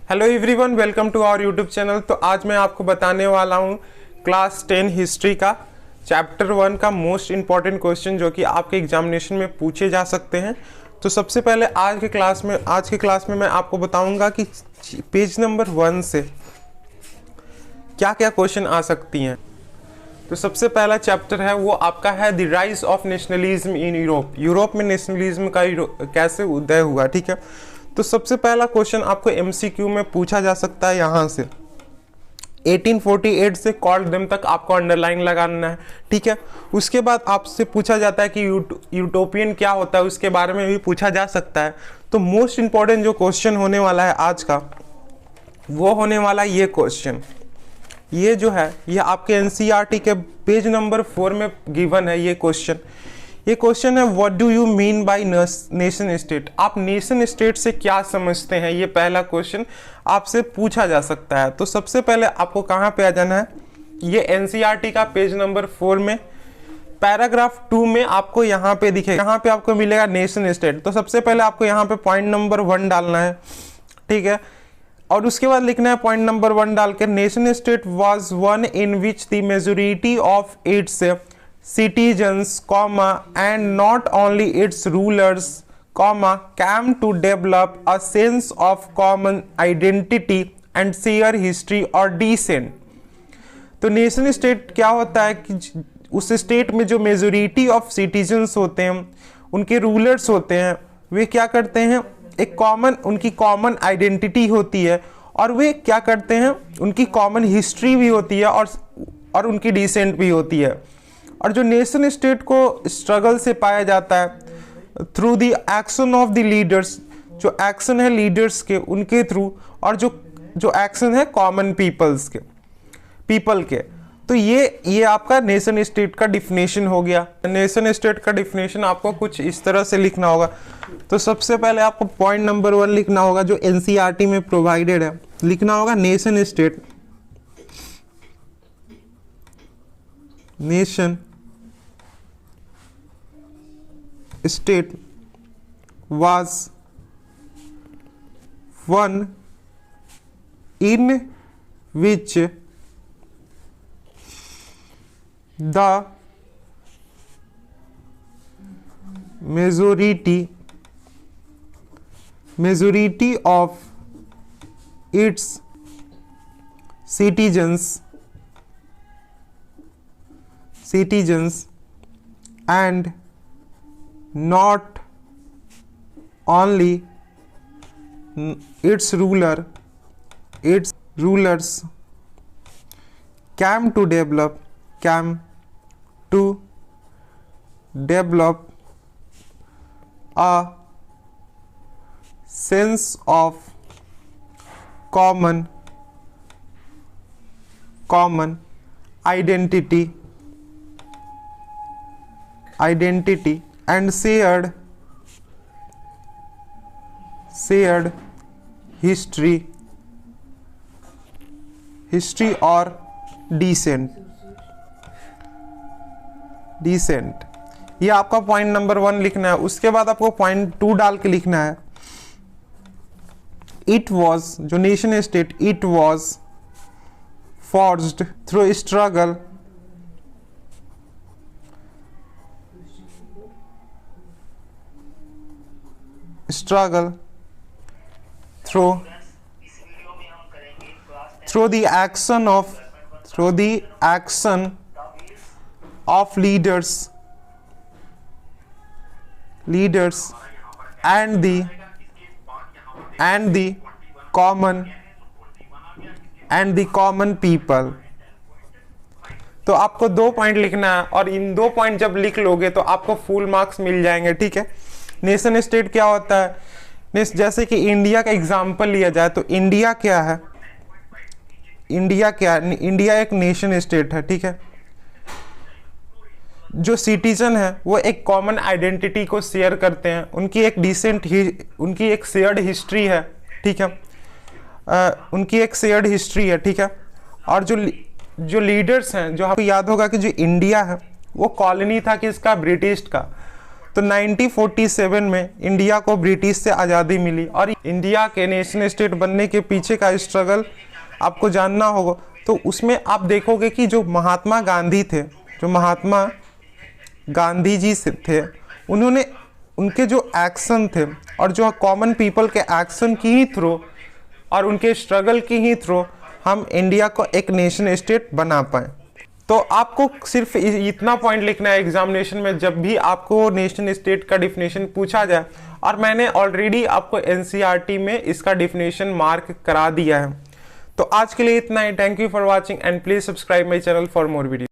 Hello everyone, welcome to our YouTube channel. तो आज मैं आपको बताने वाला हूँ क्लास 10 हिस्ट्री का चैप्टर 1 का मोस्ट इम्पॉर्टेंट क्वेश्चन जो कि आपके एग्जामिनेशन में पूछे जा सकते हैं। तो सबसे पहले आज के क्लास में मैं आपको बताऊंगा कि पेज नंबर 1 से क्या क्या क्वेश्चन आ सकती हैं। तो सबसे पहला चैप्टर है वो आपका है the rise of nationalism in Europe. Europe में नेशनलिज्म का कैसे उदय हुआ, ठीक है। तो सबसे पहला क्वेश्चन आपको एमसीक्यू में पूछा जा सकता है यहाँ से 1848 से कॉल्ड देम तक आपको अंडरलाइन लगाना है, ठीक है। उसके बाद आपसे पूछा जाता है कि यूटोपियन क्या होता है, उसके बारे में भी पूछा जा सकता है। तो मोस्ट इंपॉर्टेंट जो क्वेश्चन होने वाला है आज का वो होने वाला ये क्वेश्चन, ये जो है ये आपके एनसीईआरटी के पेज नंबर 4 में गिवन है। ये क्वेश्चन है what do you mean by nation state. आप नेशन स्टेट से क्या समझते हैं, ये पहला क्वेश्चन आपसे पूछा जा सकता है। तो सबसे पहले आपको कहाँ पे आ जाना है, ये एनसीईआरटी का पेज नंबर 4 में पैराग्राफ 2 में आपको यहाँ पे दिखेगा, यहाँ पे आपको मिलेगा नेशन स्टेट। तो सबसे पहले आपको यहाँ पे पॉइंट नंबर 1 डालना है, ठीक है। और उसके बाद लिखना है पॉइंट नंबर 1 डाल के nation state was one in which the majority of its citizens, and not only its rulers, came to develop a sense of common identity and share history or descent। तो nation state क्या होता है कि उस state में जो majority of citizens होते हैं, उनके रूलर्स होते हैं, वे क्या करते हैं, उनकी कॉमन आइडेंटिटी होती है और वे क्या करते हैं, उनकी कॉमन हिस्ट्री भी होती है और उनकी डिसेंट भी होती है। और जो नेशन स्टेट को स्ट्रगल से पाया जाता है through the action of the leaders, जो एक्शन है लीडर्स के उनके थ्रू, और जो एक्शन है कॉमन पीपल के। तो ये आपका नेशन स्टेट का डिफिनेशन हो गया। नेशन स्टेट का डिफिनेशन आपको कुछ इस तरह से लिखना होगा। तो सबसे पहले आपको पॉइंट नंबर 1 लिखना होगा जो एनसीईआरटी में प्रोवाइडेड है। लिखना होगा nation state was one in which the majority of its citizens and not only its rulers came to develop a sense of common identity and shared history or descent। ये आपका point number 1 लिखना है। उसके बाद आपको point 2 डाल के लिखना है इट वॉज, जो nation state, it was forged through struggle through the action of leaders and the common people। तो आपको 2 पॉइंट लिखना है और इन 2 पॉइंट जब लिख लोगे तो आपको फुल मार्क्स मिल जाएंगे, ठीक है। नेशन स्टेट क्या होता है, जैसे कि इंडिया का एग्जांपल लिया जाए तो इंडिया क्या है, इंडिया एक नेशन स्टेट है, ठीक है। जो सिटीजन है वो एक कॉमन आइडेंटिटी को शेयर करते हैं, उनकी एक शेयर्ड हिस्ट्री है, ठीक है। ठीक है। और जो लीडर्स हैं, जो आपको याद होगा कि जो इंडिया है वो कॉलोनी था किसका, ब्रिटिश का। तो 1947 में इंडिया को ब्रिटिश से आज़ादी मिली और इंडिया के नेशन स्टेट बनने के पीछे का स्ट्रगल आपको जानना होगा। तो उसमें आप देखोगे कि जो महात्मा गांधी थे, जो महात्मा गांधी जी से थे, उन्होंने उनके जो एक्शन थे और जो कॉमन पीपल के एक्शन की ही थ्रू और उनके स्ट्रगल की ही थ्रू हम इंडिया को एक नेशन स्टेट बना पाए। तो आपको सिर्फ इतना पॉइंट लिखना है एग्जामिनेशन में जब भी आपको नेशन स्टेट का डिफिनेशन पूछा जाए, और मैंने ऑलरेडी आपको एनसीईआरटी में इसका डिफिनेशन मार्क करा दिया है। तो आज के लिए इतना ही। Thank you for watching and please subscribe my channel for more video.